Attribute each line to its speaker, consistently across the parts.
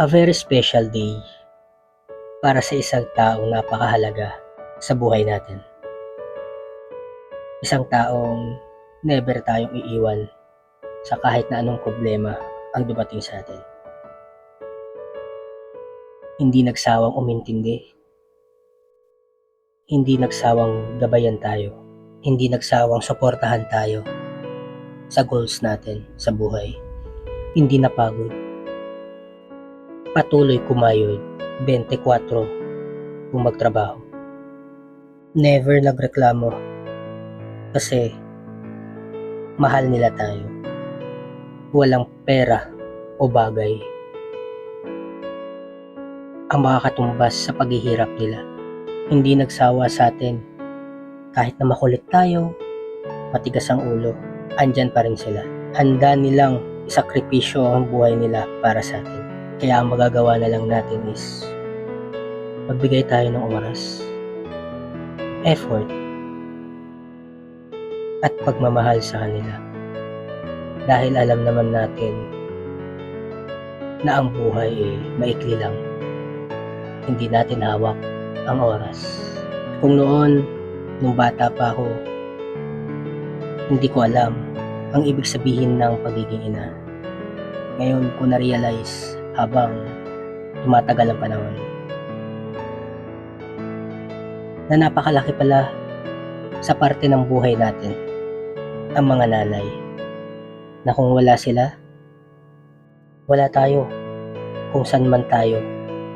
Speaker 1: A very special day para sa isang taong napakahalaga sa buhay natin. Isang taong never tayong iiwan sa kahit na anong problema ang dumating sa atin. Hindi nagsawang umintindi, hindi nagsawang gabayan tayo, hindi nagsawang suportahan tayo sa goals natin sa buhay. Hindi napagod, patuloy kumayod 24 kung magtrabaho. Never nagreklamo kasi mahal nila tayo. Walang pera o bagay ang makakatumbas sa paghihirap nila. Hindi nagsawa sa atin kahit na makulit tayo, matigas ang ulo, andyan pa rin sila. Handa nilang isakripisyo ang buhay nila para sa atin. Kaya ang magagawa na lang natin is magbigay tayo ng oras, effort, at pagmamahal sa kanila. Dahil alam naman natin na ang buhay maikli lang. Hindi natin hawak ang oras. Kung noon, nung bata pa ako, hindi ko alam ang ibig sabihin ng pagiging ina. Ngayon ko na-realize habang tumatagal ang panahon na napakalaki pala sa parte ng buhay natin ang mga nanay, na kung wala sila, wala tayo kung saan man tayo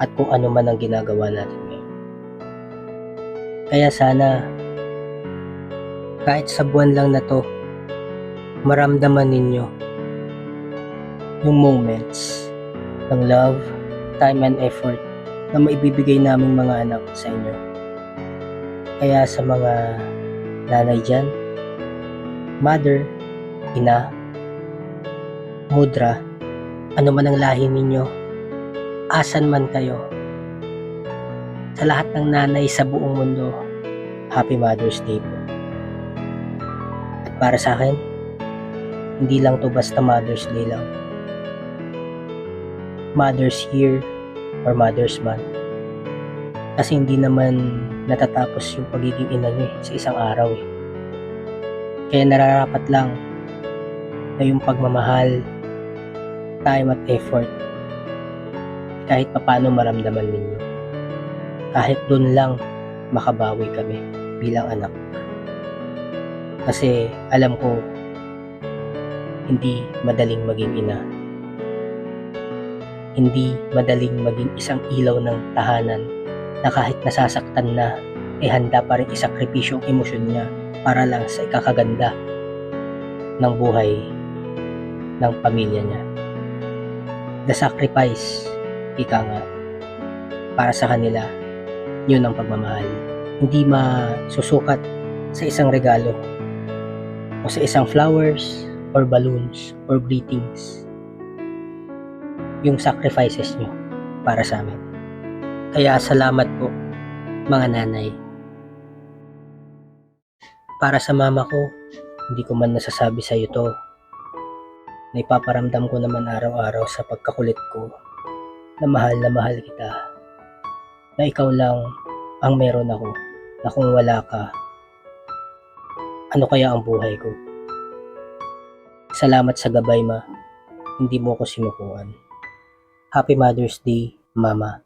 Speaker 1: at kung ano man ang ginagawa natin ngayon. Kaya sana kahit sa buwan lang na to, maramdaman ninyo yung moments ng love, time and effort na maibibigay naming mga anak sa inyo. Kaya sa mga nanay dyan, mother, ina, mudra, ano man ang lahi ninyo, asan man kayo, sa lahat ng nanay sa buong mundo, Happy Mother's Day po. At para sa akin, hindi lang to basta Mother's Day lang. Mother's Year or Mother's Month. Kasi hindi naman natatapos yung pagiging ina nyo sa isang araw . Kaya nararapat lang na yung pagmamahal, time at effort, kahit papaano maramdaman ninyo. Kahit dun lang makabawi kami bilang anak. Kasi alam ko, hindi madaling maging ina. Hindi madaling maging isang ilaw ng tahanan na kahit nasasaktan na, handa pa rin isakripisyo ang emosyon niya para lang sa ikakaganda ng buhay ng pamilya niya. The sacrifice, ika nga, para sa kanila, yun ang pagmamahal. Hindi masusukat sa isang regalo o sa isang flowers or balloons or greetings yung sacrifices nyo para sa amin. Kaya salamat po mga nanay. Para sa mama ko, hindi ko man nasasabi sa iyo to, na ipaparamdam ko naman araw-araw sa pagkakulit ko na mahal kita, na ikaw lang ang meron ako, na kung wala ka, ano kaya ang buhay ko? Salamat sa gabay, ma. Hindi mo ko sinukuan. Happy Mother's Day, Mama.